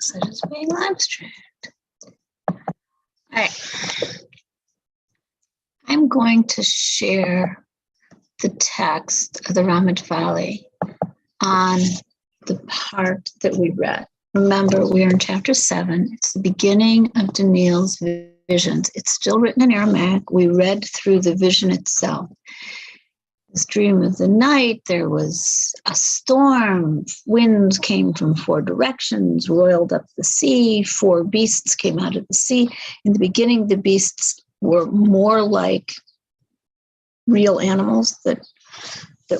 Yes, it is being live streamed. All right. I'm going to share the text of the RaMaD Valley on the part that we read. Remember, we are in chapter 7. It's the beginning of Daniel's visions. It's still written in Aramaic. We read through the vision itself. This dream of the night, there was a storm. Winds came from 4 directions, roiled up the sea. 4 beasts came out of the sea. In the beginning, the beasts were more like real animals that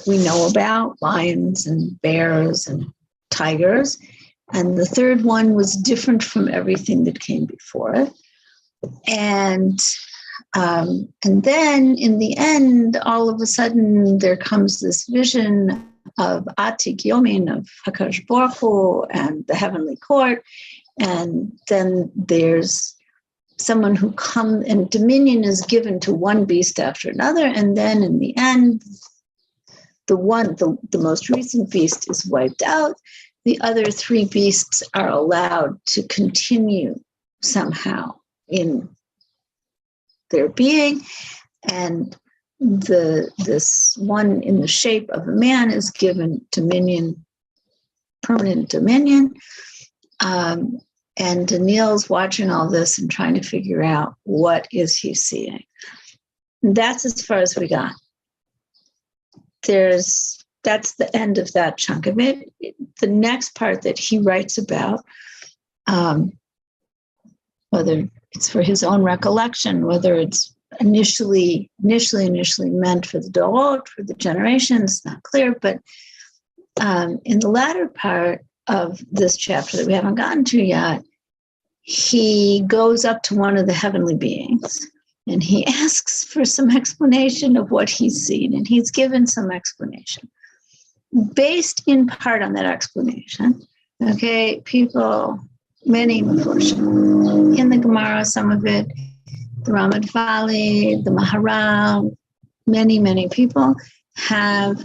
we know about, lions and bears and tigers. And the third one was different from everything that came before it. And then in the end, all of a sudden, there comes this vision of Atik Yomin, of HaKadosh Baruch Hu, and the heavenly court. And then there's someone who comes, and dominion is given to one beast after another. And then in the end, the most recent beast is wiped out. The other 3 beasts are allowed to continue somehow in their being, and this one in the shape of a man is given dominion, permanent dominion. And Daniel's watching all this and trying to figure out what is he seeing. And that's as far as we got. That's the end of that chunk of it. The next part that he writes about, whether it's for his own recollection, whether it's initially meant for the Dorot, for the generations, not clear. But in the latter part of this chapter that we haven't gotten to yet, he goes up to one of the heavenly beings and he asks for some explanation of what he's seen. And he's given some explanation based in part on that explanation. Okay, people, many Meforshim, in the Gemara, some of it, the Ramban Valley, the Maharal, many people have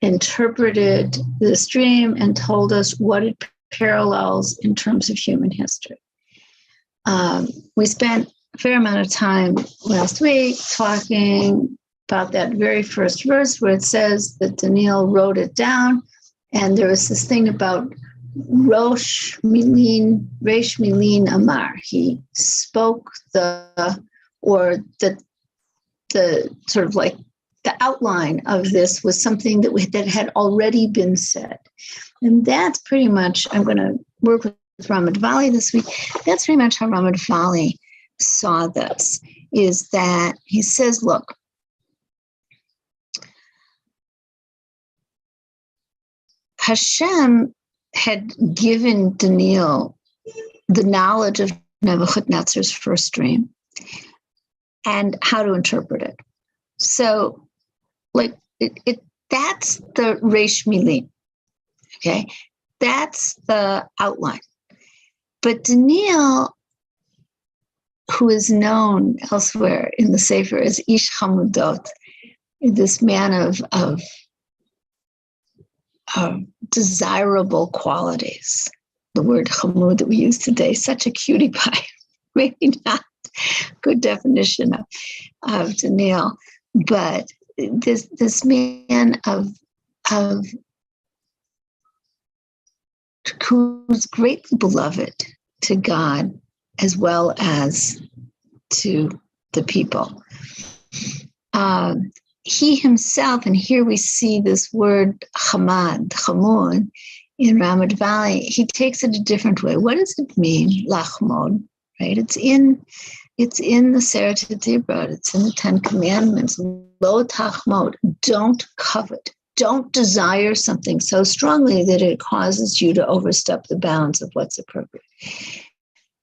interpreted this dream and told us what it parallels in terms of human history. We spent a fair amount of time last week talking about that very first verse where it says that Daniel wrote it down, and there was this thing about Reish Milin Amar. He spoke the sort of like the outline of this was something that had already been said. And that's pretty much, I'm going to work with RaMaD Valley this week. That's pretty much how RaMaD Valley saw this, is that he says, look, Hashem had given Daniel the knowledge of Nebuchadnezzar's first dream and how to interpret it. So, like, that's the Reish Milin, okay? That's the outline. But Daniel, who is known elsewhere in the Sefer as Ish Hamudot, this man of desirable qualities. The word chamud that we use today, such a cutie pie, maybe not good definition of Daniel, but this man of who's greatly beloved to God as well as to the people. He himself, and here we see this word chamud, in RaMaD Valley, he takes it a different way. What does it mean, lachmod? Right? It's in the Seret Dibra, it's in the 10 Commandments. Lo tachmod, don't covet. Don't desire something so strongly that it causes you to overstep the bounds of what's appropriate.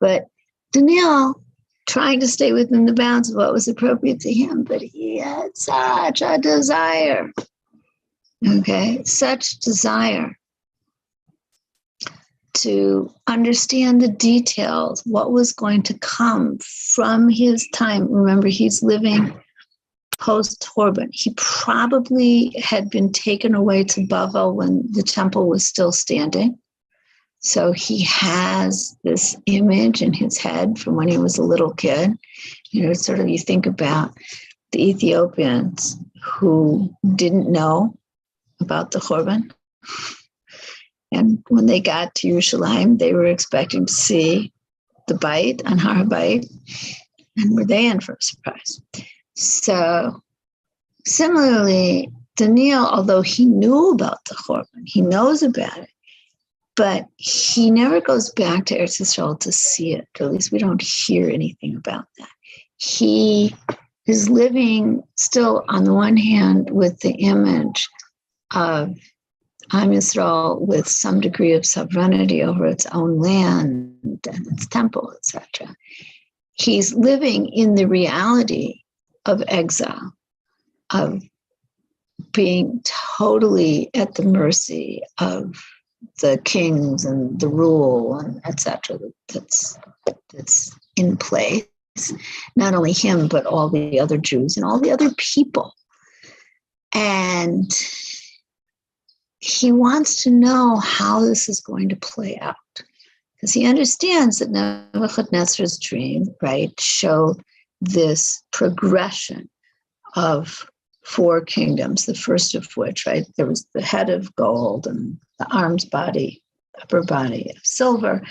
But Daniel, trying to stay within the bounds of what was appropriate to him, but he had such a desire. Okay, such desire to understand the details, what was going to come from his time. Remember, he's living post-Horban. He probably had been taken away to Bavel when the temple was still standing. So he has this image in his head from when he was a little kid. Sort of you think about the Ethiopians who didn't know about the Churban. And when they got to Yerushalayim, they were expecting to see the bite on Har Bait, and were they in for a surprise? So similarly, Daniel, although he knew about the Churban, he knows about it, but he never goes back to Eretz Yisrael to see it. Or at least we don't hear anything about that. He is living still, on the one hand, with the image of Am Yisrael with some degree of sovereignty over its own land and its temple, etc. He's living in the reality of exile, of being totally at the mercy of the kings and the rule and etc. that's in place. Not only him, but all the other Jews and all the other people. And he wants to know how this is going to play out, because he understands that Nebuchadnezzar's dream, right, showed this progression of 4 kingdoms, the first of which, right, there was the head of gold and the arms body, upper body of silver,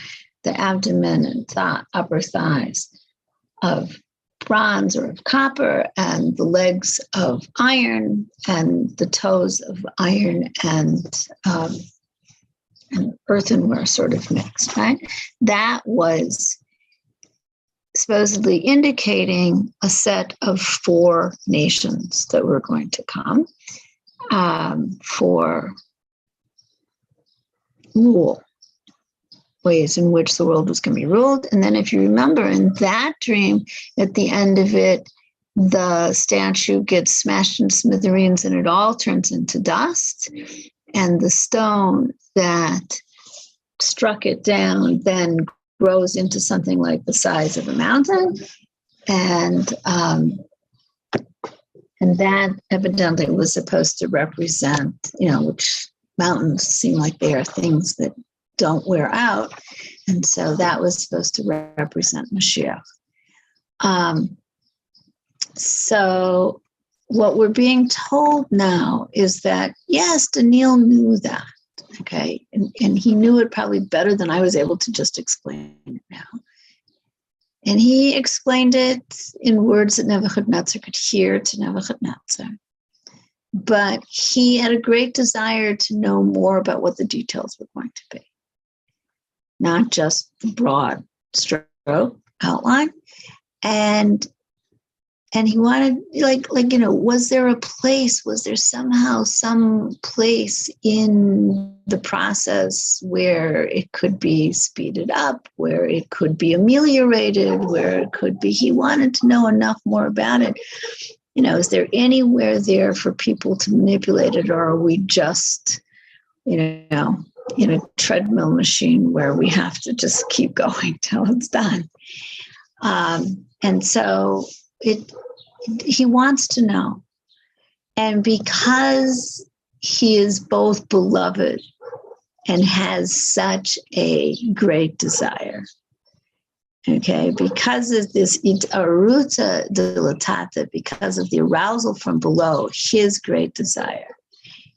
the abdomen and upper thighs of bronze or of copper, and the legs of iron, and the toes of iron and earthenware sort of mixed, right? That was supposedly indicating a set of 4 nations that were going to come for rule, ways in which the world was going to be ruled. And then if you remember in that dream, at the end of it, the statue gets smashed into smithereens and it all turns into dust. And the stone that struck it down then grows into something like the size of a mountain. And that evidently was supposed to represent, which mountains seem like they are things that don't wear out. And so that was supposed to represent Mashiach. So what we're being told now is that, yes, Daniel knew that, okay? And he knew it probably better than I was able to just explain it now. And he explained it in words that Nebuchadnezzar could hear to Nebuchadnezzar. But he had a great desire to know more about what the details were going to be. Not just the broad stroke outline. And he wanted, was there a place, was there somehow some place in the process where it could be speeded up, where it could be ameliorated, where it could be, he wanted to know enough more about it. Is there anywhere there for people to manipulate it, or are we just, in a treadmill machine where we have to just keep going till it's done? And so he wants to know. And because he is both beloved and has such a great desire, okay, because of this itaruta dilatata, because of the arousal from below, his great desire,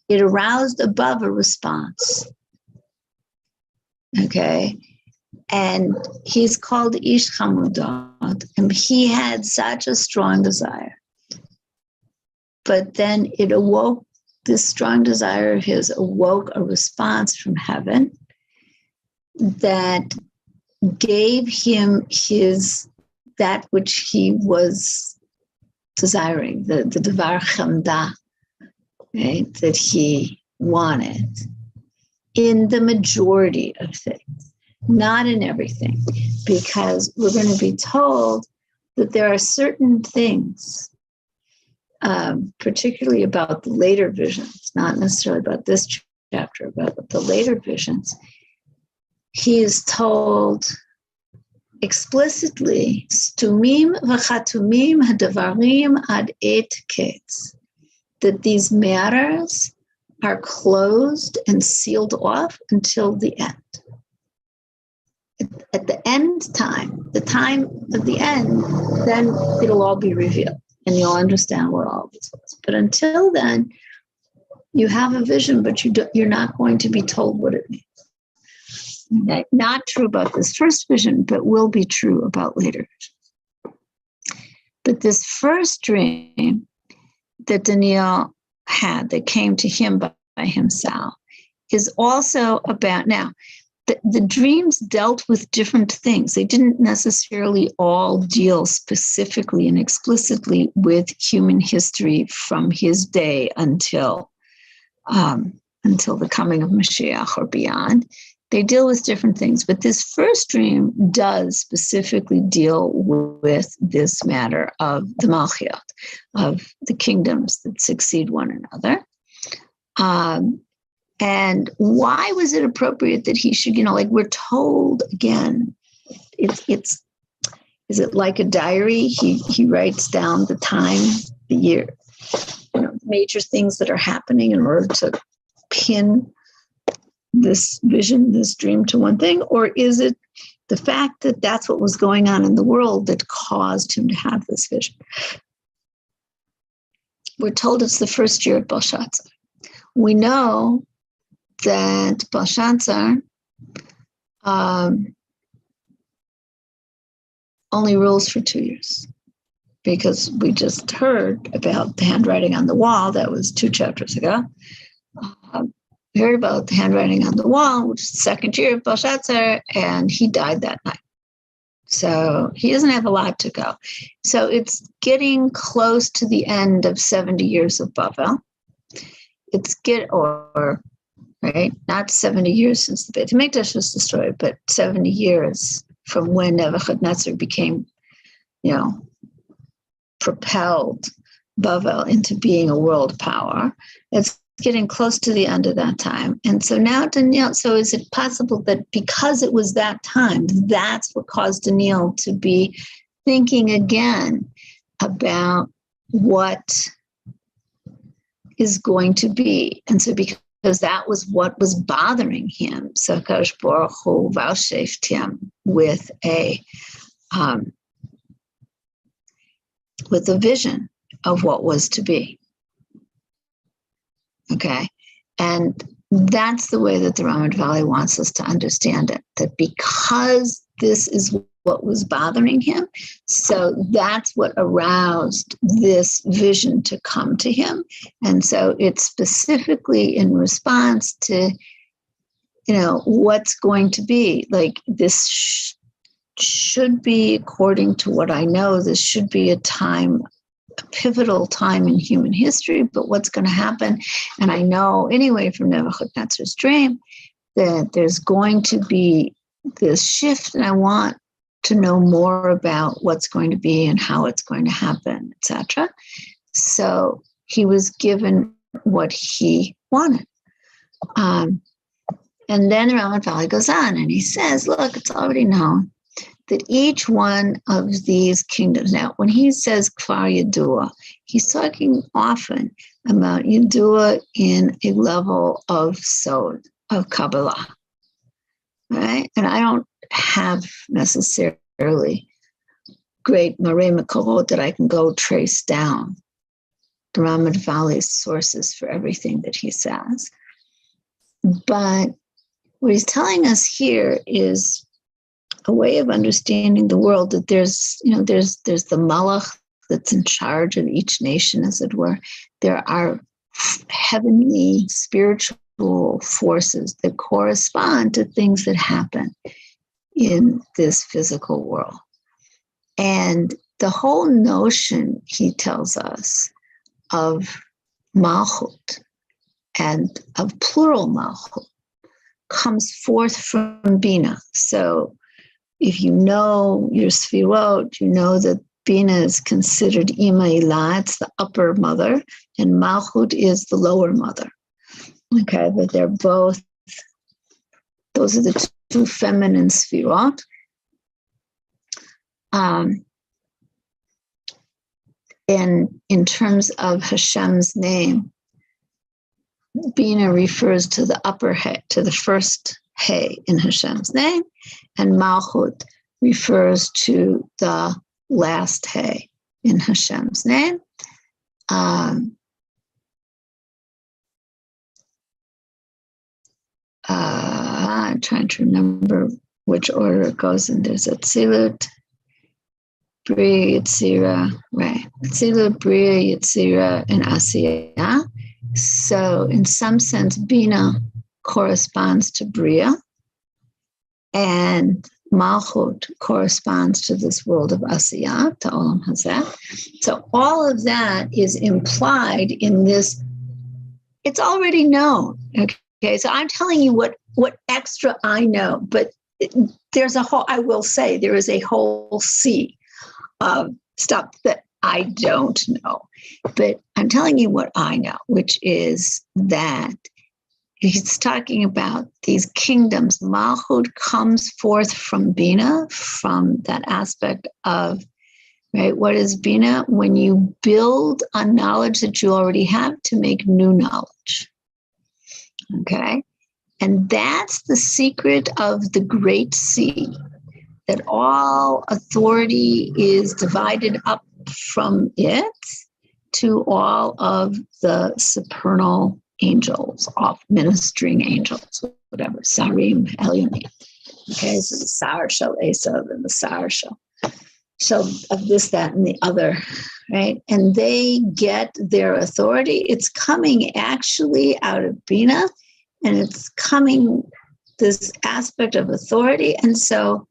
it aroused above a response. Okay. And he's called Ish Chamudot, and he had such a strong desire. But then it awoke, this strong desire of his awoke a response from heaven that gave him that which he was desiring, the Devar Chamda, right, that he wanted in the majority of things. Not in everything, because we're going to be told that there are certain things, particularly about the later visions, not necessarily about this chapter, but the later visions. He is told explicitly, stumim v'chatumim hadavarim ad et ketz, that these matters are closed and sealed off until the end. at the end time, the time of the end, then it'll all be revealed and you'll understand what all this was. But until then, you have a vision, but you're not going to be told what it means. Okay? Not true about this first vision, but will be true about later visions. But this first dream that Daniel had that came to him by himself is also about, now, the dreams dealt with different things. They didn't necessarily all deal specifically and explicitly with human history from his day until the coming of Mashiach or beyond. They deal with different things. But this first dream does specifically deal with this matter of the Malchiot, of the kingdoms that succeed one another. And why was it appropriate that he should, like we're told again, is it like a diary? He writes down the time, the year, major things that are happening in order to pin this vision, this dream to one thing? Or is it the fact that that's what was going on in the world that caused him to have this vision? We're told it's the first year of Belshazzar. We know that Belshazzar only rules for 2 years, because we just heard about the handwriting on the wall. That was 2 chapters ago. We heard about the handwriting on the wall, which is the second year of Belshazzar, and he died that night. So he doesn't have a lot to go. So it's getting close to the end of 70 years of Bavel. Right? Not 70 years since the Beit HaMikdash was destroyed, but 70 years from when Nebuchadnezzar became, propelled Bavel into being a world power. It's getting close to the end of that time. And so now Daniel, so is it possible that because it was that time, that's what caused Daniel to be thinking again about what is going to be? And so because that was what was bothering him, so Kadosh Baruch Hu vouchsafed him with a vision of what was to be. Okay, and that's the way that the RaMaD Valley wants us to understand it, that because this is what was bothering him, so that's what aroused this vision to come to him. And so it's specifically in response to, what's going to be. Like this should be, according to what I know, this should be a pivotal time in human history, but what's going to happen? And I know anyway from Nebuchadnezzar's dream that there's going to be this shift, and I want to know more about what's going to be and how it's going to happen, etc. So he was given what he wanted. And then RaMaD Valley goes on and he says, look, it's already known that each one of these kingdoms, now when he says Kfar Yedua, he's talking often about Yedua in a level of Sod, of Kabbalah, right? And I don't have necessarily great Marei Mekorot that I can go trace down the RaMaD Valley's sources for everything that he says. But what he's telling us here is a way of understanding the world, that there's the Malach that's in charge of each nation, as it were. There are heavenly spiritual forces that correspond to things that happen in this physical world. And the whole notion, he tells us, of Malchut and of plural Malchut comes forth from Bina. So if you know your Sfirot, you know that Bina is considered Ima Ilah, it's the upper mother, and Malchut is the lower mother. Okay, but they're both, those are the two feminine Sfirot. And in terms of Hashem's name, Bina refers to the upper head, to the first Hey in Hashem's name, and Malchut refers to the last Hey in Hashem's name. I'm trying to remember which order it goes in. There's Atzilut, Bria, Yetzira, right? Atzilut, Bria, Yetzira, and Asiya. So in some sense, Bina corresponds to Bria, and Malchut corresponds to this world of Asiya, to Olam Hazeh. So all of that is implied in this. It's already known. Okay, so I'm telling you what extra I know, but there's a whole, I will say, there is a whole sea of stuff that I don't know. But I'm telling you what I know, which is that he's talking about these kingdoms. Malchut comes forth from Bina, from that aspect of, right? What is Bina? When you build on knowledge that you already have to make new knowledge. Okay? And that's the secret of the great sea, that all authority is divided up from it to all of the supernal angels, off ministering angels, whatever, Sarim, Elyonim. Okay, so the Sar Shel Esav and the Sar Shel of this, that, and the other, right? And they get their authority. It's coming actually out of Bina, and it's coming this aspect of authority. And so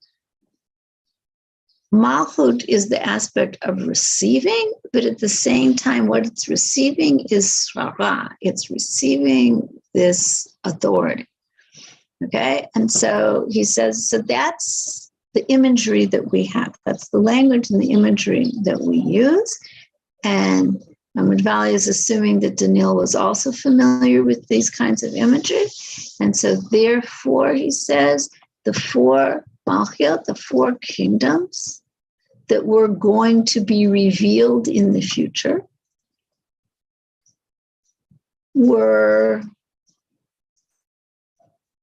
Malchut is the aspect of receiving, but at the same time, what it's receiving is Srara. It's receiving this authority. Okay? And so he says, so that's the imagery that we have. That's the language and the imagery that we use. And RaMaD Valley is assuming that Daniel was also familiar with these kinds of imagery. And so therefore, he says, the four Malchiot, the four kingdoms that were going to be revealed in the future, were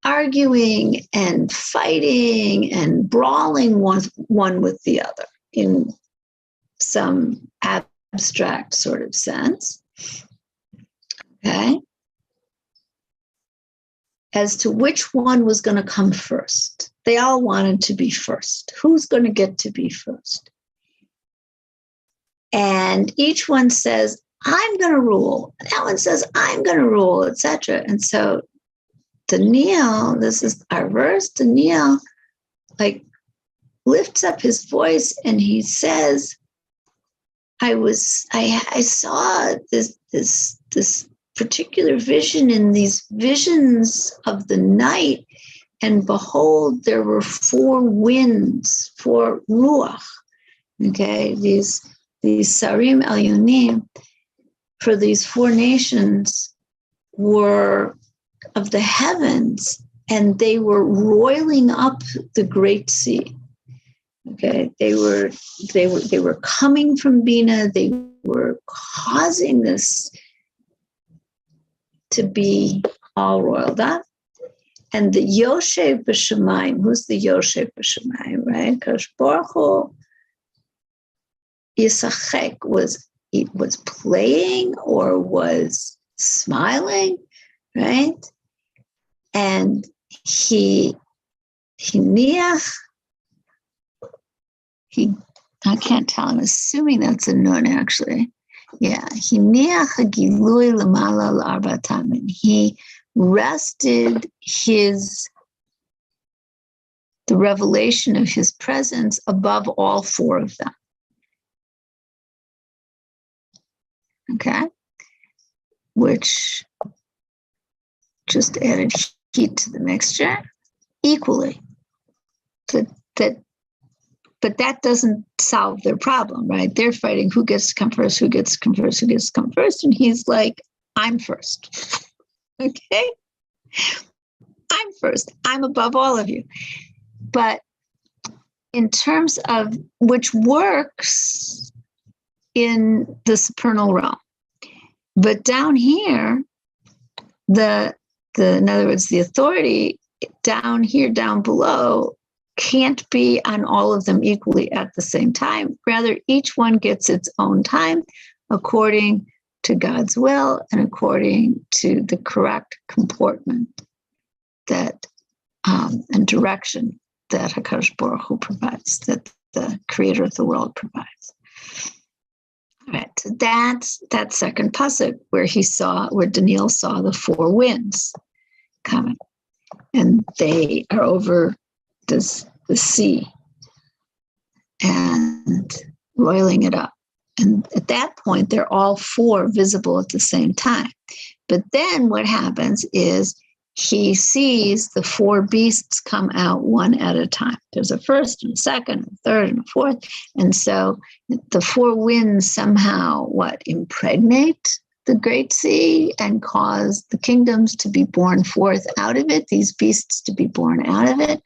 arguing and fighting and brawling one with the other in some abstract sort of sense. Okay? As to which one was going to come first. They all wanted to be first. Who's going to get to be first? And each one says, I'm going to rule. That one says, I'm going to rule, etc. And so Daniel, this is our verse, Daniel, like, lifts up his voice and he says, I saw this particular vision in these visions of the night, and behold, there were four winds, four ruach. Okay, these sarim elyonim for these four nations were of the heavens, and they were roiling up the great sea. Okay, they were coming from Bina. They were causing this to be all roiled up. And the Yoshev B'Shamayim, who's the Yoshev B'Shamayim, right? Kadosh Baruch Hu Yisachek was playing or was smiling, right? And he I can't tell, I'm assuming that's a nun actually. Yeah, he rested the revelation of his presence above all four of them. Okay, which just added heat to the mixture equally. But that doesn't solve their problem, right? They're fighting who gets to come first, who gets to come first, who gets to come first. And he's like, I'm first. Okay? I'm first. I'm above all of you. But in terms of which works in the supernal realm. But down here, in other words, the authority down here, down below, can't be on all of them equally at the same time. Rather, each one gets its own time according to God's will and according to the correct comportment that and direction that HaKadosh Baruch Hu provides, that the creator of the world provides. All right, so that's that second pasuk where Daniel saw the four winds coming, and they are over the sea and roiling it up. And at that point, they're all four visible at the same time. But then what happens is he sees the four beasts come out one at a time. There's a first and a second, a third and a fourth. And so the four winds somehow impregnate the great sea and cause the kingdoms to be born forth out of it, these beasts to be born out of it.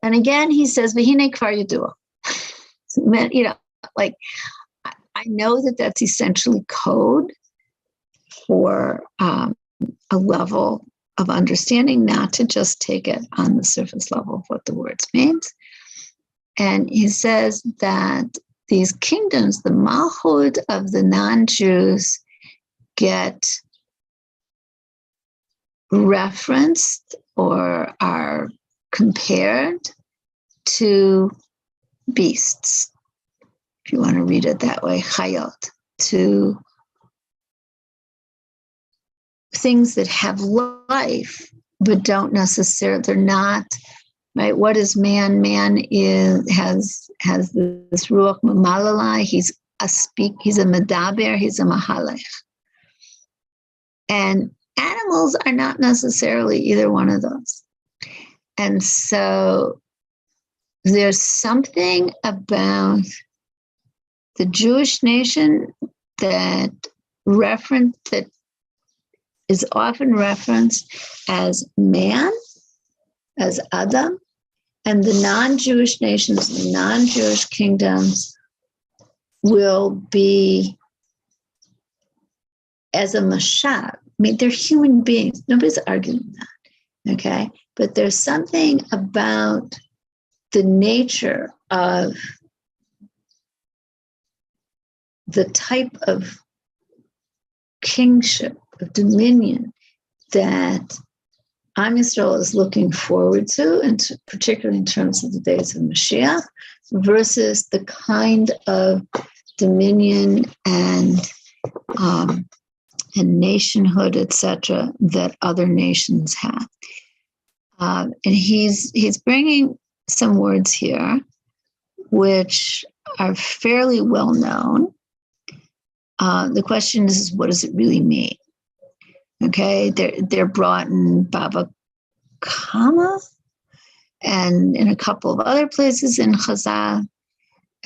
And again, he says, V'hine kvar yadua. I know that that's essentially code for a level of understanding, not to just take it on the surface level of what the words means. And he says that these kingdoms, the malchut of the non-Jews, get referenced or are compared to beasts, if you want to read it that way, chayot, to things that have life but don't necessarily, they're not, right? What is man? Man has this ruach mamalalai. He's a medaber, he's a mahalech. And animals are not necessarily either one of those. And so there's something about the Jewish nation that is often referenced as man, as Adam, and the non-Jewish nations, the non-Jewish kingdoms will be as a mashab. I mean, they're human beings. Nobody's arguing that, okay? But there's something about the nature of the type of kingship, of dominion that Am Yisrael is looking forward to, and particularly in terms of the days of Mashiach, versus the kind of dominion and nationhood, etc., that other nations have. And he's bringing some words here which are fairly well known. The question is, what does it really mean? Okay, they're brought in Baba Kama and in a couple of other places in Chazal.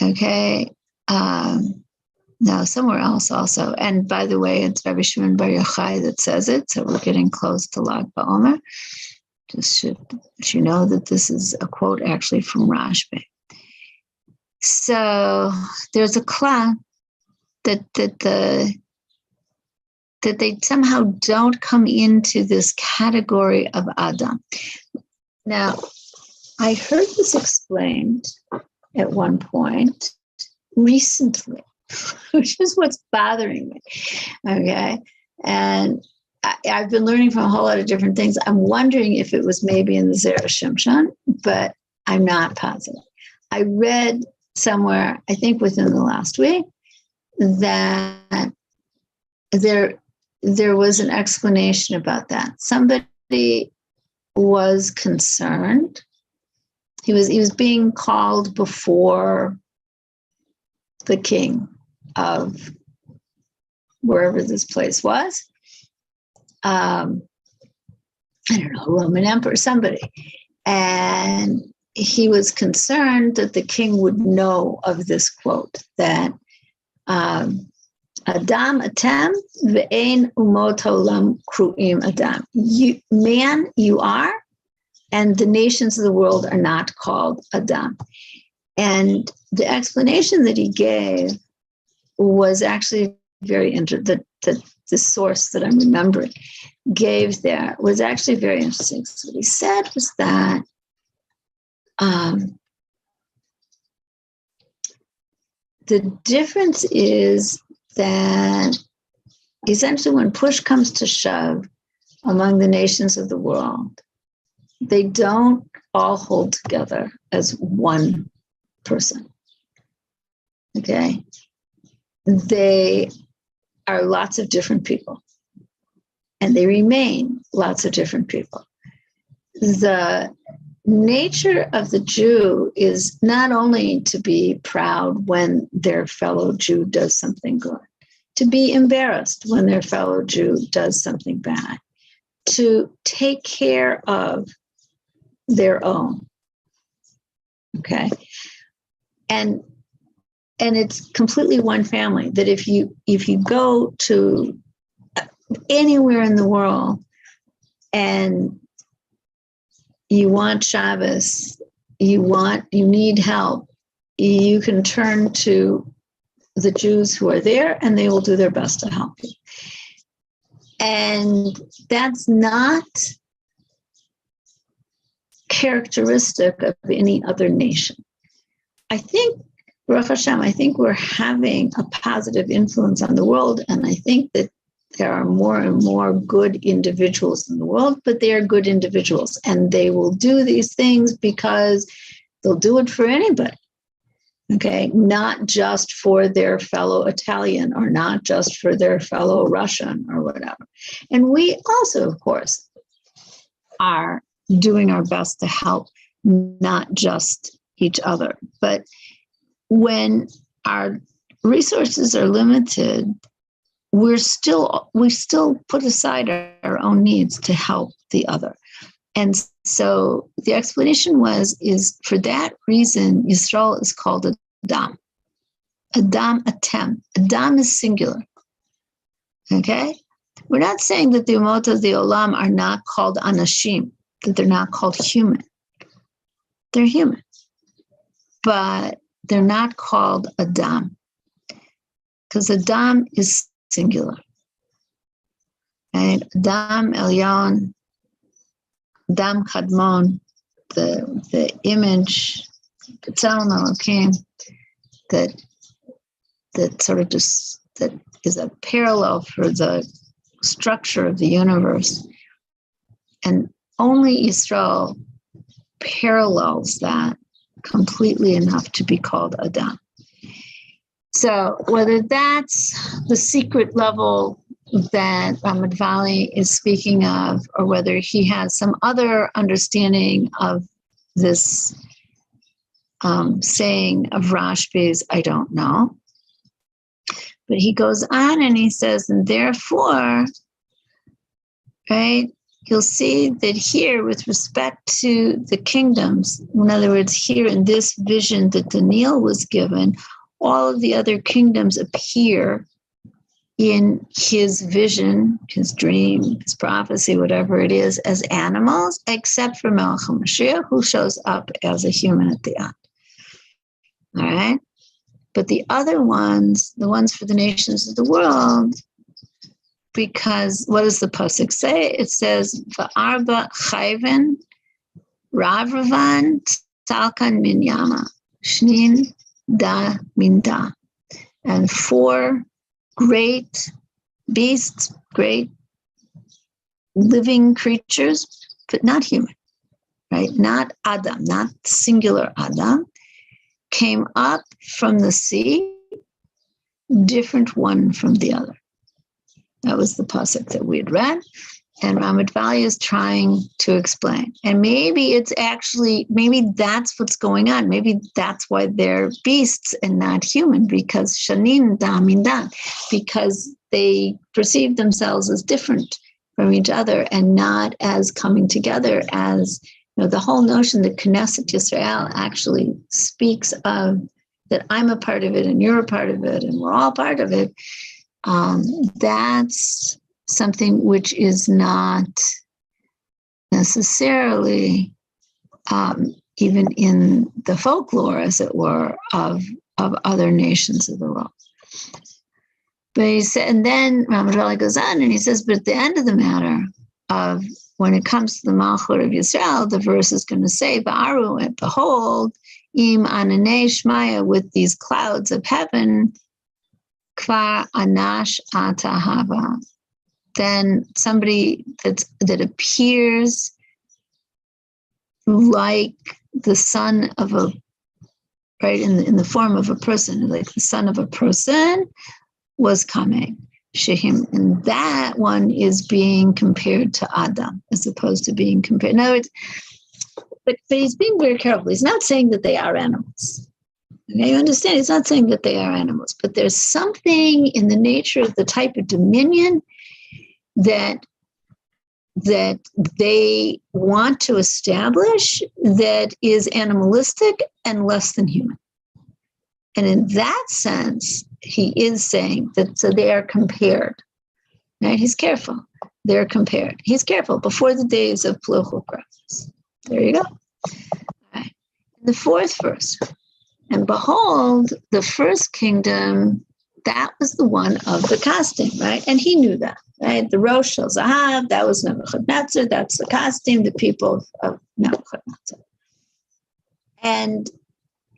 Okay, now somewhere else also. And by the way, it's Rabbi Shimon Bar Yochai that says it, so we're getting close to Lag BaOmer. Just should you know that this is a quote actually from Rashbi. So there's a klal that they somehow don't come into this category of Adam. Now, I heard this explained at one point recently, which is what's bothering me, okay? And I've been learning from a whole lot of different things. I'm wondering if it was maybe in the Zera Shimshon, but I'm not positive. I read somewhere, I think within the last week, that there was an explanation about that. Somebody was concerned. He was being called before the king of wherever this place was. I don't know, Roman emperor, somebody. And he was concerned that the king would know of this quote, that Adam atem ve'ein umot haolam kru'im Adam. Man, you are, and the nations of the world are not called Adam. And the explanation that he gave was actually very interesting. That source that I'm remembering, gave there was actually very interesting. So what he said was that the difference is that essentially when push comes to shove among the nations of the world, they don't all hold together as one person. Okay? They are lots of different people, and they remain lots of different people. The nature of the Jew is not only to be proud when their fellow Jew does something good, to be embarrassed when their fellow Jew does something bad, to take care of their own. Okay? And it's completely one family, that if you go to anywhere in the world and you want Shabbos, you need help, you can turn to the Jews who are there and they will do their best to help you. And that's not characteristic of any other nation. I think, Baruch Hashem, I think we're having a positive influence on the world, and I think that there are more and more good individuals in the world, but they are good individuals, and they will do these things because they'll do it for anybody, okay? Not just for their fellow Italian or not just for their fellow Russian or whatever. And we also, of course, are doing our best to help not just each other. But when our resources are limited, we still put aside our own needs to help the other. And so the explanation is for that reason, Yisrael is called Adam. Adam, Atem. Adam is singular. Okay? We're not saying that the Umot of the Olam are not called Anashim, that they're not called human. They're human. But they're not called Adam, because Adam is singular. And Adam Elyon, Adam Kadmon, the image, B'Tselem Elokim, that sort of just, that is a parallel for the structure of the universe. And only Yisrael parallels that completely enough to be called Adam. So whether that's the secret level that RaMaD Valley is speaking of, or whether he has some other understanding of this saying of Rashbi's, I don't know. But he goes on and he says, and therefore, right, you'll see that here, with respect to the kingdoms, in other words, here in this vision that Daniel was given, all of the other kingdoms appear in his vision, his dream, his prophecy, whatever it is, as animals, except for Melech HaMashiach, who shows up as a human at the end. All right? But the other ones, the ones for the nations of the world, because what does the pasuk say? It says, "Va'arba chayven, ravravan, talkan min yama, shnin da min da," and 4 great beasts, great living creatures, but not human, right? Not Adam, not singular Adam, came up from the sea, different one from the other. That was the pasuk that we had read, and RaMaD Valley is trying to explain. And maybe that's what's going on. Maybe that's why they're beasts and not human, because shanin da min da, because they perceive themselves as different from each other and not as coming together as, the whole notion that Knesset Yisrael actually speaks of that I'm a part of it and you're a part of it and we're all part of it. That's something which is not necessarily even in the folklore, as it were, of other nations of the world. But he said, and then RaMaD Valley goes on and he says, but at the end of the matter of when it comes to the Malchut of Yisrael, the verse is going to say, Ba'aru, and behold, im ananei shmaya, with these clouds of heaven, kvar anash atahava. Then somebody that appears like the son of a, right, in the form of a person, like the son of a person was coming. Shehim, and that one is being compared to Adam as opposed to being compared. In other words, but he's being very careful. He's not saying that they are animals. Okay, you understand? He's not saying that they are animals, but there's something in the nature of the type of dominion that they want to establish that is animalistic and less than human. And in that sense, he is saying that so they are compared. Right? He's careful. They're compared. He's careful before the days of political crisis. There you go. Right. The fourth verse. And behold, the first kingdom, that was the one of the costume, right? And he knew that, right? The Rosh Zahav, that was Nebuchadnezzar, that's the costume, the people of Nebuchadnezzar.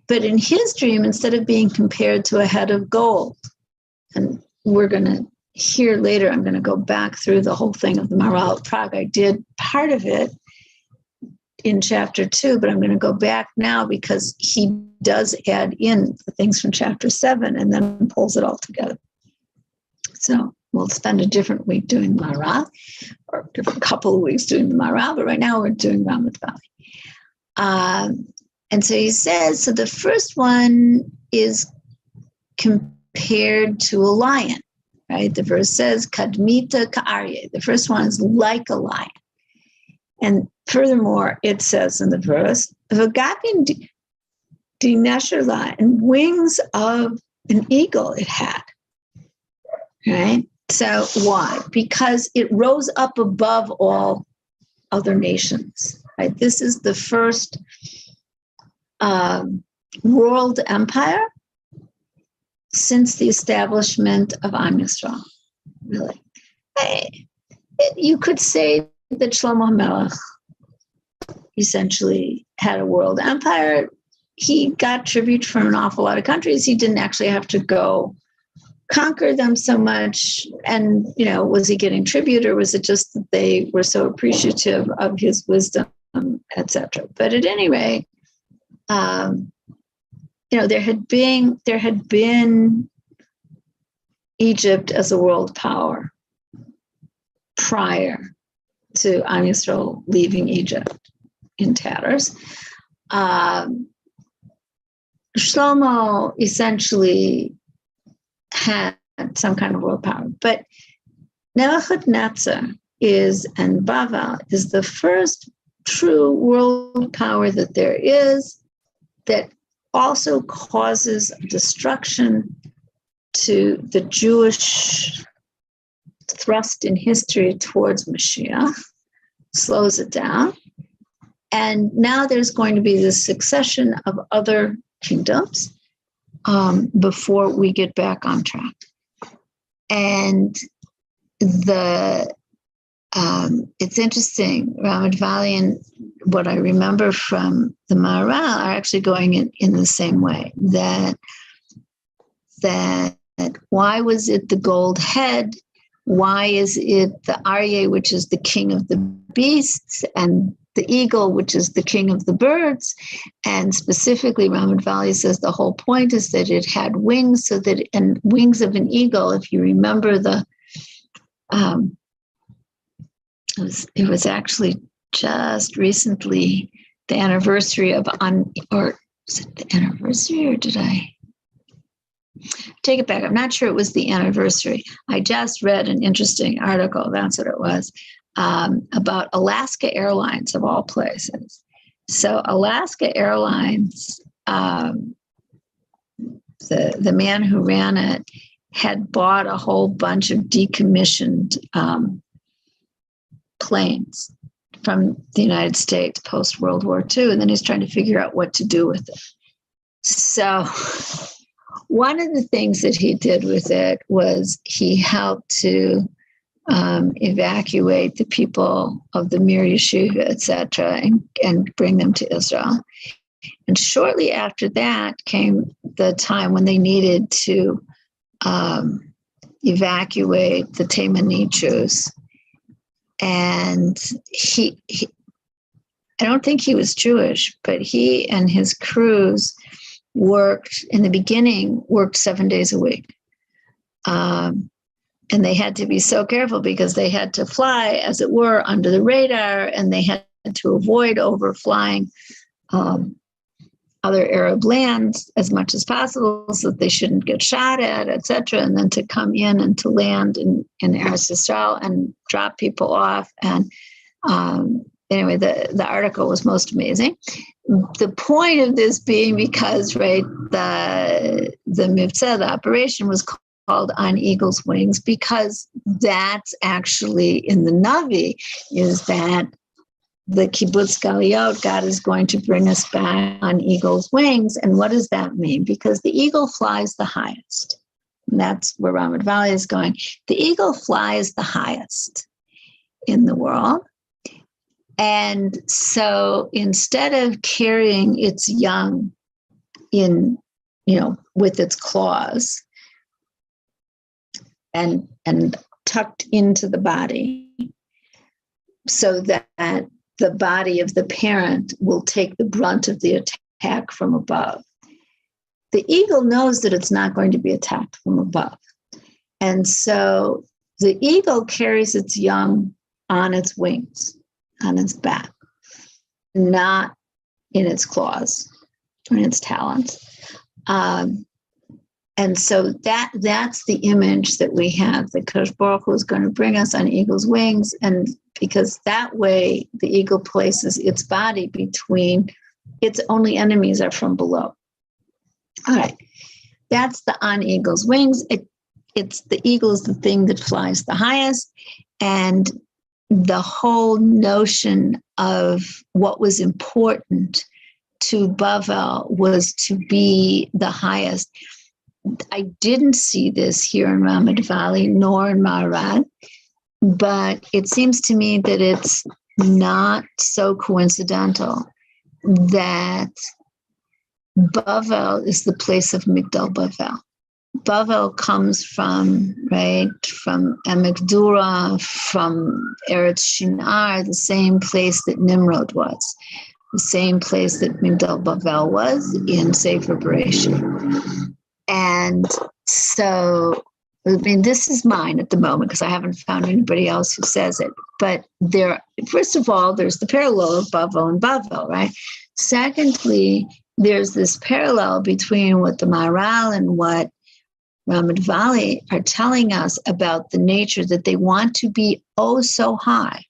But in his dream, instead of being compared to a head of gold, and we're going to hear later, I'm going to go back through the whole thing of the Maharal of Prague. I did part of it in chapter 2, but I'm going to go back now because he does add in the things from chapter 7 and then pulls it all together. So we'll spend a different week doing Maharal, or a different couple of weeks doing the Maharal, but right now we're doing RaMaD Valley. And so he says, so the first one is compared to a lion, right? The verse says, Kadmita ka Arya. The first one is like a lion. And furthermore, it says in the verse, V'gapim di nesher, and wings of an eagle it had, right? So why? Because it rose up above all other nations, right? This is the first world empire since the establishment of Am Yisrael, really. You could say that Shlomo HaMelech essentially had a world empire. He got tribute from an awful lot of countries. He didn't actually have to go conquer them so much. And, was he getting tribute, or was it just that they were so appreciative of his wisdom, etc.? But at any rate, there had been Egypt as a world power prior to Am Yisrael leaving Egypt in tatters. Shlomo essentially had some kind of world power, but Nebuchadnezzar and Bavel is the first true world power that there is, that also causes destruction to the Jewish thrust in history towards Mashiach, slows it down. And now there's going to be this succession of other kingdoms before we get back on track. And it's interesting, RaMaD Valley and what I remember from the Maharal are actually going in the same way, that why was it the gold head? Why is it the Arya, which is the king of the beasts, and the eagle, which is the king of the birds? And specifically, RaMaD Valley says the whole point is that it had wings, and wings of an eagle. If you remember it was actually just recently the anniversary is it the anniversary, or did I take it back? I'm not sure it was the anniversary. I just read an interesting article, that's what it was, about Alaska Airlines, of all places. So Alaska Airlines, the man who ran it had bought a whole bunch of decommissioned planes from the United States post-World War II, and then he's trying to figure out what to do with it. So One of the things that he did with it was he helped to evacuate the people of the Mir Yeshiva, etc., and bring them to Israel. And shortly after that came the time when they needed to evacuate the Taimani Jews. And he, I don't think he was Jewish, but he and his crews worked 7 days a week. And they had to be so careful because they had to fly, as it were, under the radar, and they had to avoid overflying other Arab lands as much as possible so that they shouldn't get shot at, etc. And then to come in and to land in Eretz Yisrael and drop people off. And anyway, the article was most amazing. The point of this being because, right, the Mivtza, the operation, was called On Eagle's Wings, because that's actually in the Navi, is that the Kibbutz Galiot, God is going to bring us back on eagle's wings. And what does that mean? Because the eagle flies the highest. And that's where RaMaD Valley is going. The eagle flies the highest in the world. And so instead of carrying its young in, with its claws and tucked into the body, so that the body of the parent will take the brunt of the attack from above, the eagle knows that it's not going to be attacked from above. And so the eagle carries its young on its wings, on its back, not in its claws or in its talons. And so that's the image that we have, that Kadosh Baruch Hu is going to bring us on eagle's wings. And because that way the eagle places its body between its only enemies are from below. All right. That's the on eagle's wings. It's the eagle is the thing that flies the highest. And the whole notion of what was important to Bavel was to be the highest. I didn't see this here in RaMaD Valley nor in Maharad, but it seems to me that it's not so coincidental that Bavel is the place of Migdal Bavel. Bavel comes from Emek Dura, from Eretz Shinar, the same place that Nimrod was, the same place that Migdal Bavel was in Sefer Bereshit. And so, I mean, this is mine at the moment because I haven't found anybody else who says it. But first of all, there's the parallel of Bavel and Bavel, right? Secondly, there's this parallel between what the Maharal and what RaMaD Valley are telling us about the nature that they want to be oh so high,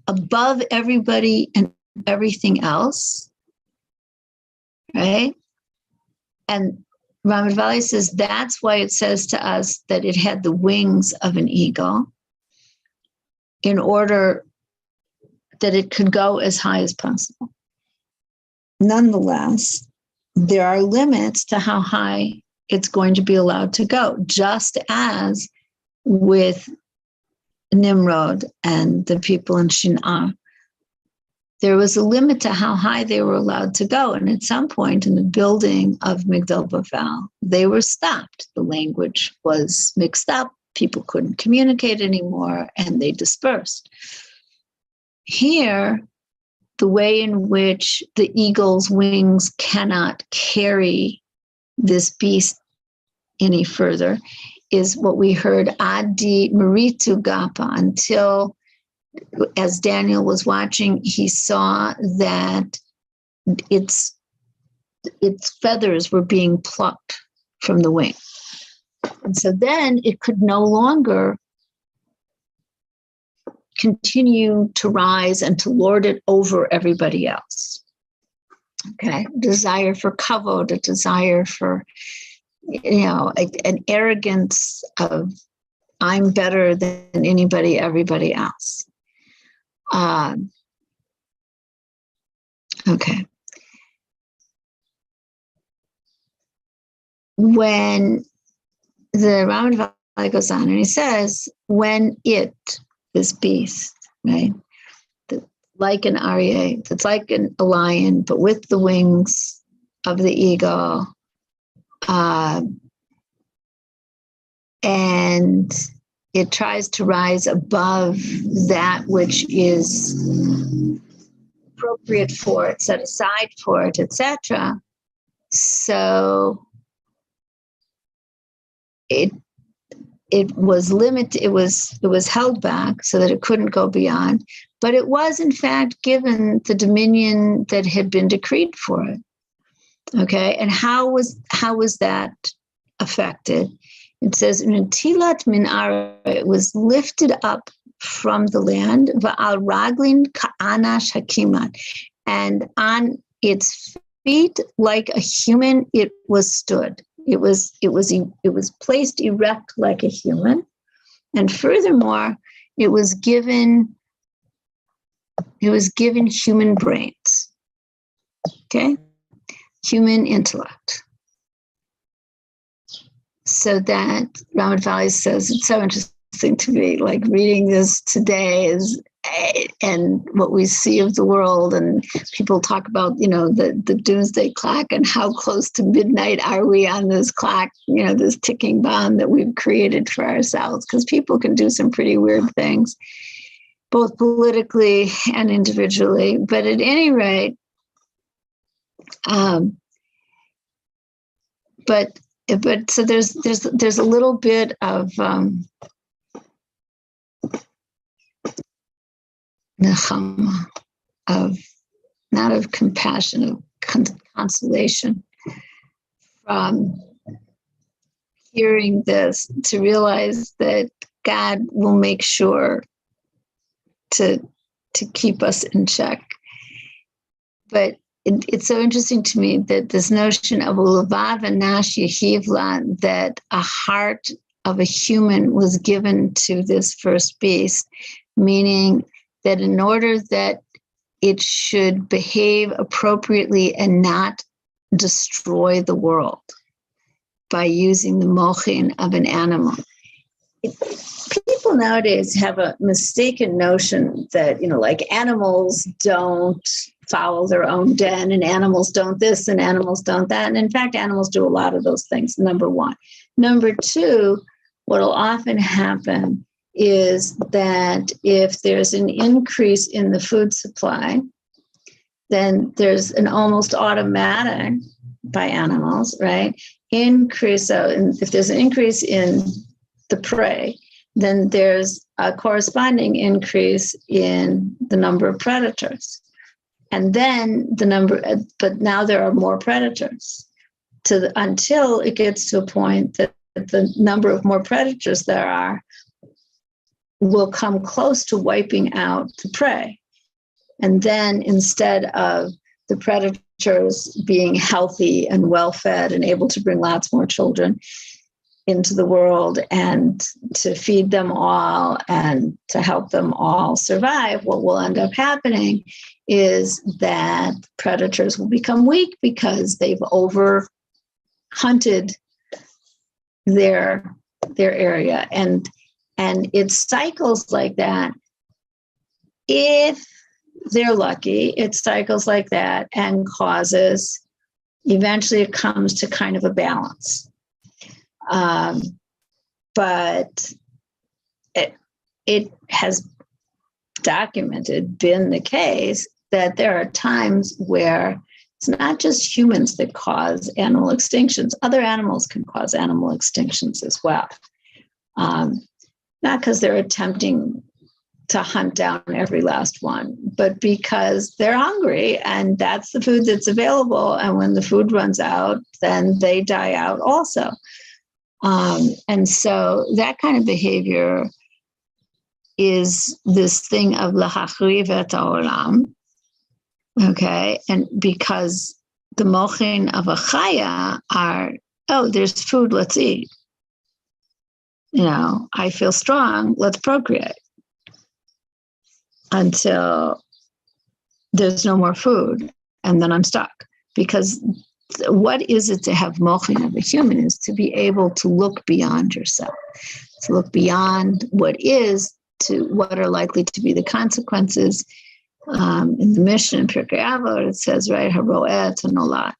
above everybody and everything else, right? And RaMaD Valley says that's why it says to us that it had the wings of an eagle, in order that it could go as high as possible. Nonetheless, there are limits to how high it's going to be allowed to go, just as with Nimrod and the people in Shinar. There was a limit to how high they were allowed to go. And at some point in the building of Migdal Bavel, they were stopped. The language was mixed up. People couldn't communicate anymore, and they dispersed. Here, the way in which the eagle's wings cannot carry this beast any further is what we heard, Adi Maritu Gapa, until, as Daniel was watching, he saw that its feathers were being plucked from the wing. And so then it could no longer continue to rise and to lord it over everybody else. Okay, desire for kavod, a desire for, an arrogance of I'm better than everybody else. Okay. when the Ramban Valley goes on and he says, when this beast, right, like an Arya, that's like a lion, but with the wings of the eagle, and it tries to rise above that which is appropriate for it, set aside for it, etc. So it was limited. It was held back so that it couldn't go beyond. But it was, in fact, given the dominion that had been decreed for it. Okay, and how was that affected? It says, "Tilat min Arya," it was lifted up from the land, va'al raglin ka'anash hakimat, and on its feet like a human, it was stood. It was placed erect like a human, and furthermore, it was given human brains. Okay, human intellect. So that RaMaD Valley says, it's so interesting to me, like reading this today is, and what we see of the world, and people talk about, the doomsday clock and how close to midnight are we on this clock, this ticking bomb that we've created for ourselves, because people can do some pretty weird things, both politically and individually. But at any rate, but so there's a little bit of nechama, of not of compassion, of consolation from hearing this, to realize that God will make sure to keep us in check. But it's so interesting to me that this notion of ulevav anash yehivla, that a heart of a human was given to this first beast, meaning that in order that it should behave appropriately and not destroy the world by using the mochen of an animal. People nowadays have a mistaken notion that, like animals don't follow their own den, and animals don't this, and animals don't that. And in fact, animals do a lot of those things, number one. Number two, what will often happen is that if there's an increase in the food supply, then there's an almost automatic, by animals, right, increase. So if there's an increase in the prey, then there's a corresponding increase in the number of predators. And then but now there are more predators until it gets to a point that the number of more predators there are will come close to wiping out the prey. And then instead of the predators being healthy and well-fed and able to bring lots more children into the world and to feed them all and to help them all survive, what will end up happening is that predators will become weak because they've over hunted their area. And it cycles like that. If they're lucky, it cycles like that and causes, eventually it comes to kind of a balance. But it has been the case that there are times where it's not just humans that cause animal extinctions. Other animals can cause animal extinctions as well. Not because they're attempting to hunt down every last one, but because they're hungry and that's the food that's available. And when the food runs out, then they die out also. And so that kind of behavior is this thing of lahachriv et haolam. Okay, and because the mochen of a chaya are, there's food, let's eat. I feel strong, let's procreate. Until there's no more food, and then I'm stuck. Because what is it to have Mochen of a human is to be able to look beyond yourself, to look beyond what is to what are likely to be the consequences. In the Mishnah in Pirkei Avot, it says, right, Haroeh Tanolad,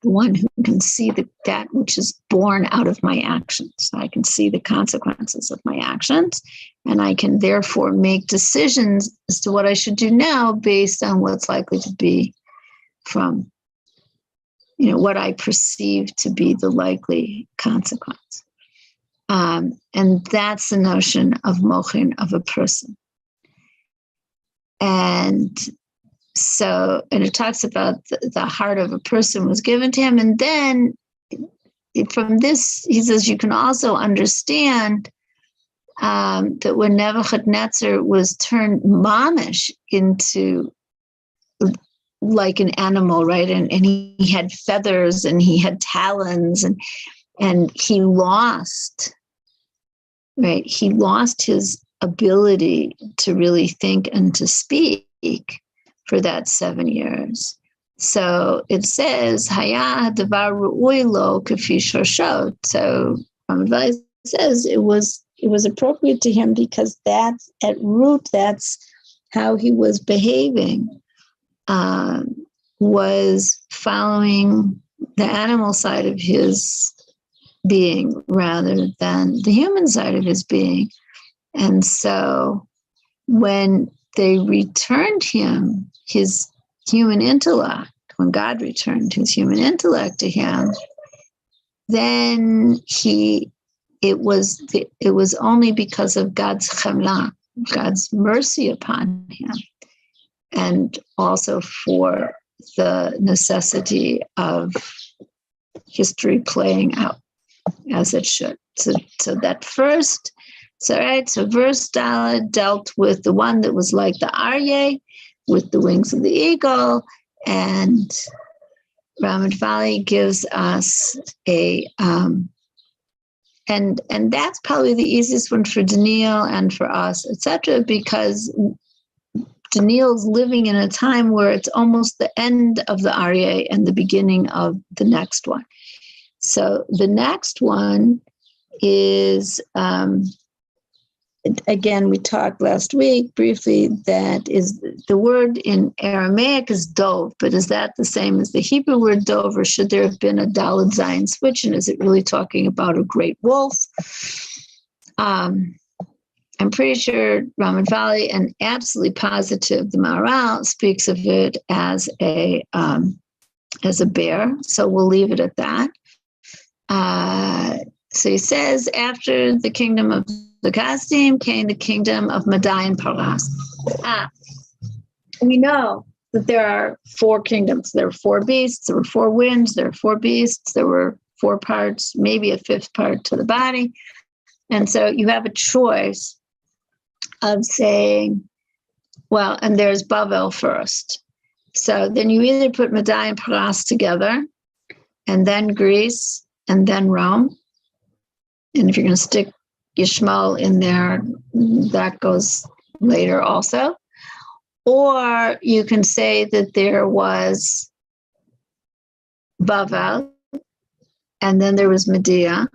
the one who can see that which is born out of my actions. I can see the consequences of my actions, and I can therefore make decisions as to what I should do now based on what's likely to be from, what I perceive to be the likely consequence. And that's the notion of Mochen of a person. And it talks about the heart of a person was given to him. And then from this, he says, you can also understand that when Nebuchadnezzar was turned mamish into like an animal, right? And he had feathers and he had talons and he lost, right? He lost his ability to really think and to speak for that 7 years. So it says, Haya davar ru'ui lo kafi shoshot. So RaMaD Valley says it was appropriate to him because that's at root, that's how he was behaving, was following the animal side of his being rather than the human side of his being. And so when they returned him his human intellect, when God returned his human intellect to him, then it was only because of God's chemla, God's mercy upon him, and also for the necessity of history playing out as it should. So that first, so verse Dalet dealt with the one that was like the Arya with the wings of the eagle, and RaMaD Valley gives us and that's probably the easiest one for Daniel and for us, etc., because Daniel's living in a time where it's almost the end of the Arya and the beginning of the next one. So the next one is, again, we talked last week briefly, that is the word in Aramaic is dove, but is that the same as the Hebrew word dove, or should there have been a Dalet Zayin switch? And is it really talking about a great wolf? I'm pretty sure RaMaD Valley and absolutely positive the Maharal speaks of it as a bear. So we'll leave it at that. So he says, after the kingdom of the Kasdim came the kingdom of Madai and Paras. We know that there are 4 kingdoms. There were 4 beasts, there were 4 winds, there were 4 beasts, there were 4 parts, maybe a 5th part to the body. And so you have a choice of saying, well, and there's Bavel first. So then you either put Madai and Paras together, and then Greece, and then Rome. And if you're going to stick Yishmael in there, that goes later also. Or you can say that there was Bavel, and then there was Media,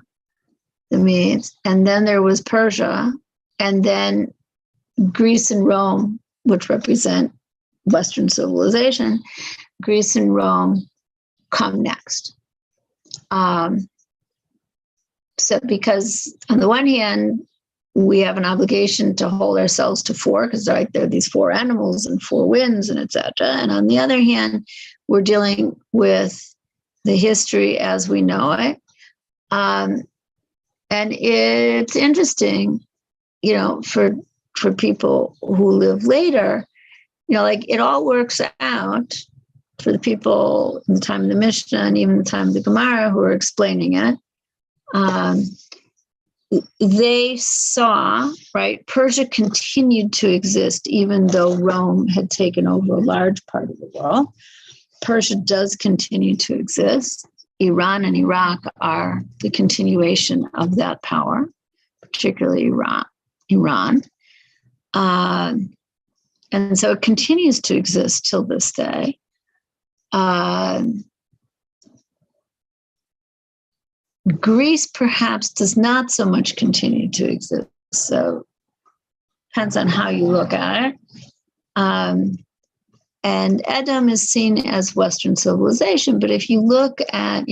the Medes, and then there was Persia, and then Greece and Rome, which represent Western civilization, Greece and Rome come next. So because on the one hand, we have an obligation to hold ourselves to 4, because there are these 4 animals and 4 winds and etc. And on the other hand, we're dealing with the history as we know it. And it's interesting, for people who live later, like it all works out for the people in the time of the Mishnah and even the time of the Gemara who are explaining it. They saw, right, Persia continued to exist even though Rome had taken over a large part of the world. Persia does continue to exist. Iran and Iraq are the continuation of that power, particularly Iran. And so it continues to exist till this day. Greece perhaps does not so much continue to exist. So depends on how you look at it. And Edom is seen as Western civilization. But if you look at,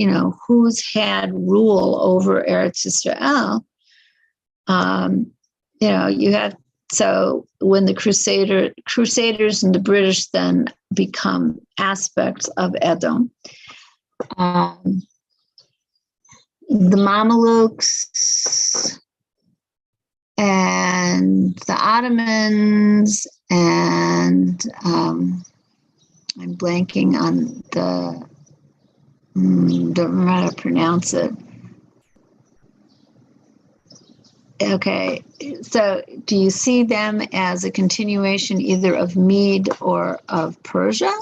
who's had rule over Eretz Yisrael, you have, so when the Crusaders and the British then become aspects of Edom, the Mamelukes and the Ottomans and I'm blanking on don't remember how to pronounce it. Okay, so do you see them as a continuation either of Mede or of Persia?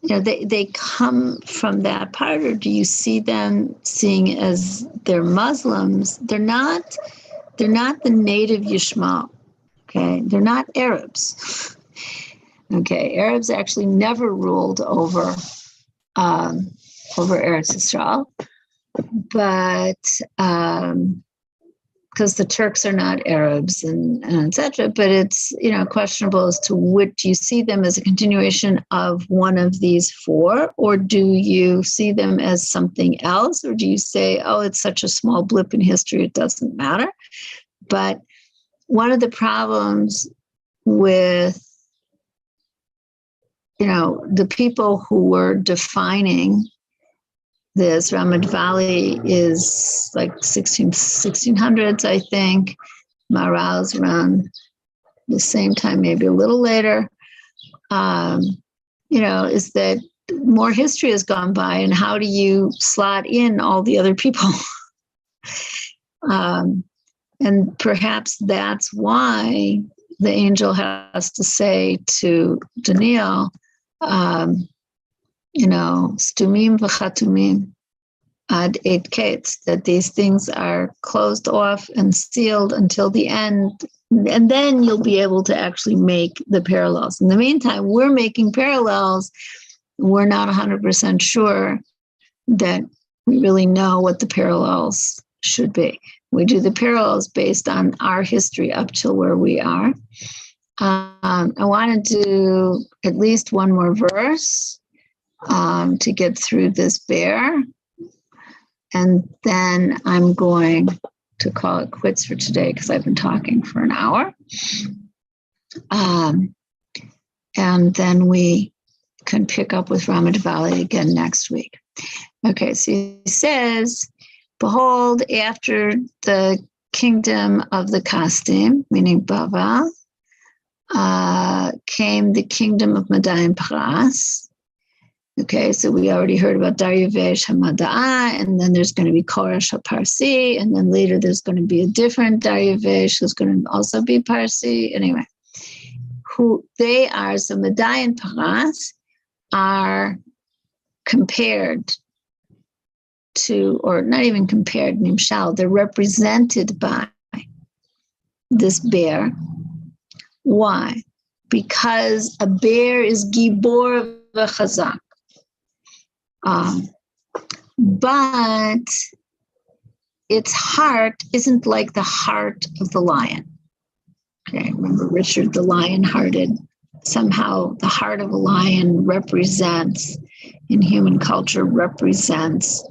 They come from that part, or do you see them seeing as they're Muslims? They're not the native Yishmael. Okay, they're not Arabs. Okay, Arabs actually never ruled over Eretz Yisrael, but because the Turks are not Arabs and etc. But it's questionable as to what do you see them as a continuation of one of these four, or do you see them as something else, or do you say, oh, it's such a small blip in history, it doesn't matter? But one of the problems with the people who were defining this, RaMaD Valli is like 1600s, I think. Maharal's around the same time, maybe a little later. Is that more history has gone by, and how do you slot in all the other people? And perhaps that's why the angel has to say to Daniel, stumim v'chatumim ad et ketz, that these things are closed off and sealed until the end, and then you'll be able to actually make the parallels. In the meantime, we're making parallels. We're not 100% sure that we really know what the parallels should be. We do the parallels based on our history up till where we are. I want to do at least one more verse to get through this bear. And then I'm going to call it quits for today because I've been talking for an hour. And then we can pick up with RaMaD Valley again next week. Okay, so he says, behold, after the kingdom of the Kasdim, meaning Bavel, came the kingdom of Madai and Paras. Okay, so we already heard about Daryavesh Hamada'ah, and then there's going to be Koresh HaParsi, and then later there's going to be a different Daryavesh who's going to also be Parsi. Anyway, who they are, so Madai and Paras are compared to, or not even compared, Nimshal, they're represented by this bear. Why? Because a bear is Gibor v'chazak. But its heart isn't like the heart of the lion. Okay, remember Richard the Lion-Hearted? Somehow the heart of a lion represents, in human culture, represents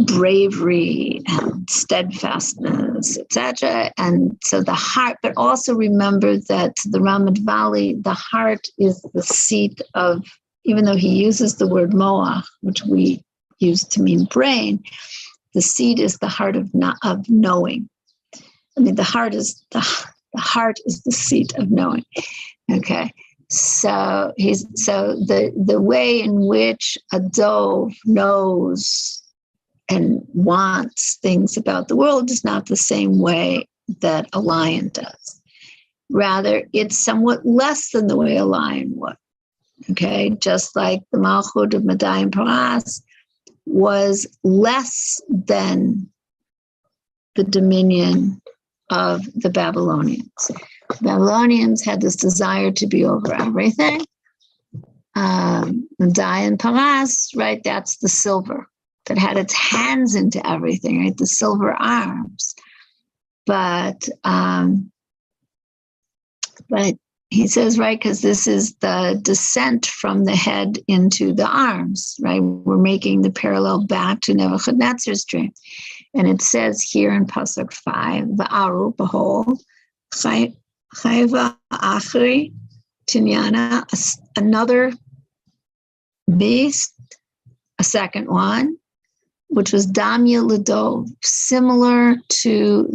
bravery and steadfastness, etc. And so the heart, but also remember that the RaMaD Valley, the heart is the seat of, even though he uses the word moach, which we use to mean brain, the seat is the heart of knowing. I mean, the heart is the seat of knowing. Okay. So the way in which a dove knows and wants things about the world is not the same way that a lion does. Rather, it's somewhat less than the way a lion would. Okay, just like the Malchut of Madai and Paras was less than the dominion of the Babylonians. The Babylonians had this desire to be over everything. Madai and Paras, right, that's the silver. that had its hands into everything, right? The silver arms. But he says, right, because this is the descent from the head into the arms, right? We're making the parallel back to Nebuchadnezzar's dream. And it says here in Pasuk 5, Va'aru, behold, Chayva Achri Tinyana, another beast, a second one, which was Damya Ladov, similar to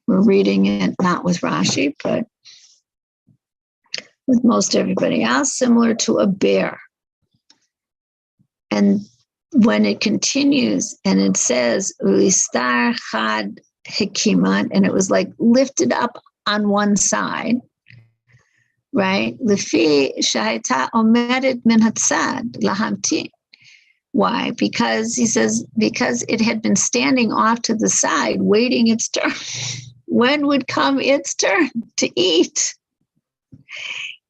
we're reading it not with Rashi, but with most everybody else, similar to a bear. And when it continues and it says, Ulistar Chad Hikiman, and it was like lifted up on one side, right? Lefi Shahita Omedet Min Hatzad Lahamti. Why? Because he says, because it had been standing off to the side, waiting its turn. When would come its turn to eat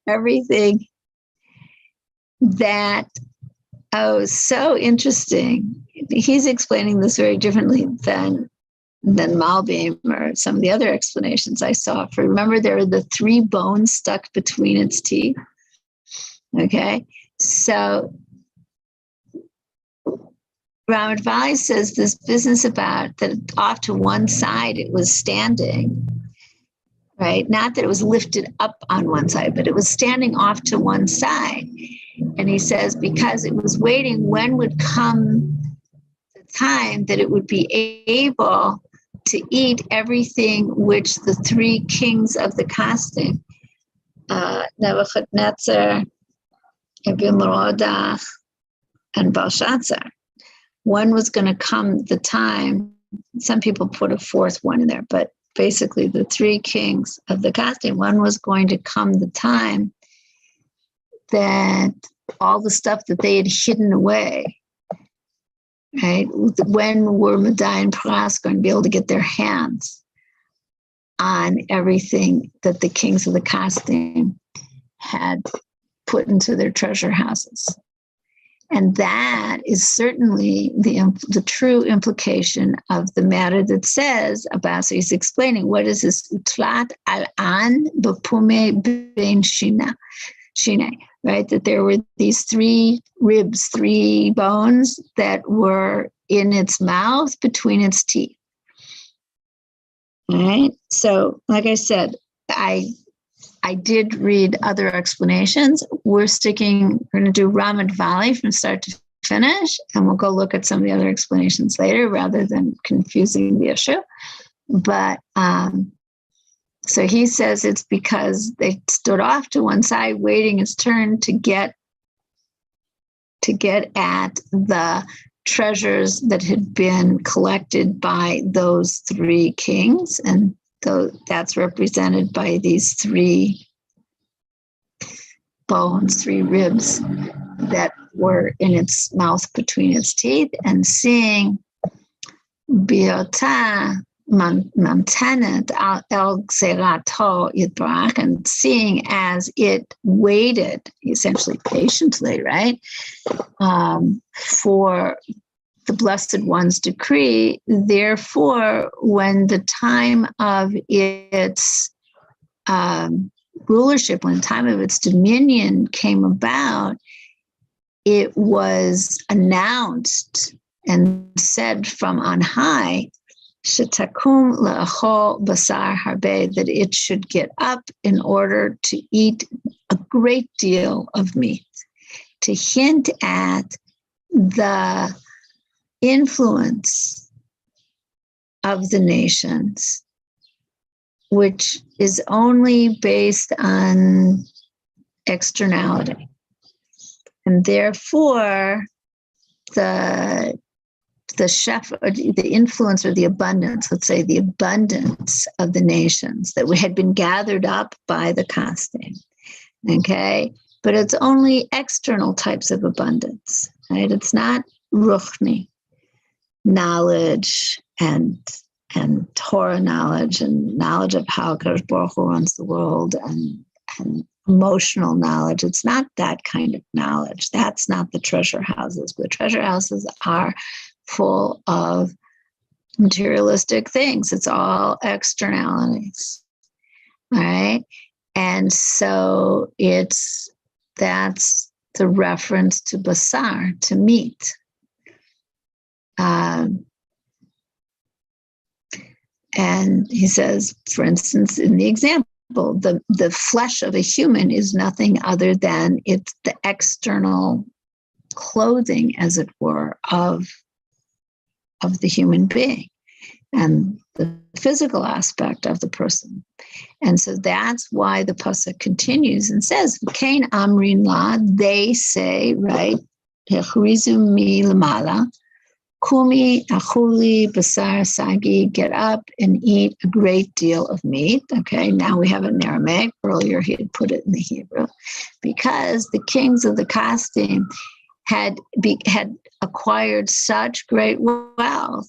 everything that, so interesting. He's explaining this very differently than Malbim or some of the other explanations I saw. For remember, there are the 3 bones stuck between its teeth. Okay, so RaMaD Valley says this business about that off to one side it was standing, right? Not that it was lifted up on one side, but it was standing off to one side. And he says, because it was waiting when would come the time that it would be able to eat everything which the 3 kings of the casting, Nebuchadnezzar, Ebed-Merodach, and Belshazzar. When was going to come the time, some people put a 4th one in there, but basically the 3 kings of the casting, when was going to come the time that all the stuff that they had hidden away, right? When were Madai and Paras going to be able to get their hands on everything that the kings of the casting had put into their treasure houses? And that is certainly the true implication of the matter that says about, so he's explaining, what is this? Utlat al-an b'pume ben shine, right? That there were these 3 ribs, 3 bones that were in its mouth between its teeth. All right. So, like I said, I did read other explanations. We're going to do RaMaD Valley from start to finish, and we'll go look at some of the other explanations later rather than confusing the issue. But so he says it's because they stood off to one side, waiting its turn to get at the treasures that had been collected by those 3 kings. And so that's represented by these 3 bones, 3 ribs that were in its mouth between its teeth, and seeing Biota Mamtanet El Xerato Yitbrach, and seeing as it waited, essentially patiently, right, for the Blessed One's decree. Therefore, when the time of its rulership, when the time of its dominion came about, it was announced and said from on high, Shetakum le'achol basar harbe, that it should get up in order to eat a great deal of meat, to hint at the influence of the nations, which is only based on externality. And therefore, the influence or the abundance, let's say the abundance of the nations that had been gathered up by the casting, okay? But it's only external types of abundance, right? It's not ruchni, knowledge and Torah knowledge and knowledge of how Kadosh Baruch Hu runs the world and and emotional knowledge. It's not that kind of knowledge. That's not the treasure houses. The treasure houses are full of materialistic things. It's all externalities. All right. And so that's the reference to basar, to meat. And he says, for instance, in the example, the flesh of a human is nothing other than it's the external clothing, as it were, of the human being and the physical aspect of the person. And so that's why the pasuk continues and says, "Kain amrin la," they say, right? "Hechrizu mi lamala, kumi achuli basar sagi," get up and eat a great deal of meat. Okay, now we have it in Aramaic. Earlier he had put it in the Hebrew, because the kings of the Kasdim had acquired such great wealth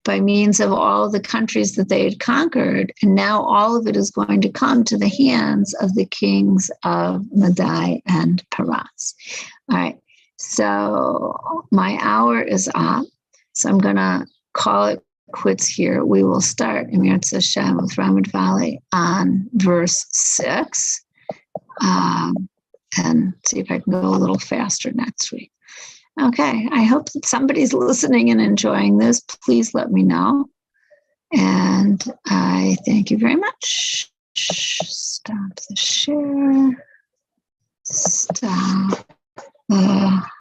by means of all the countries that they had conquered. And now all of it is going to come to the hands of the kings of Madai and Paras. All right. So my hour is up. So I'm going to call it quits here. We will start in Yeshivat Simchat Shlomo with RaMaD Valli on verse 6. And see if I can go a little faster next week. Okay, I hope that somebody's listening and enjoying this. Please let me know. And I thank you very much. Stop the share. Stop the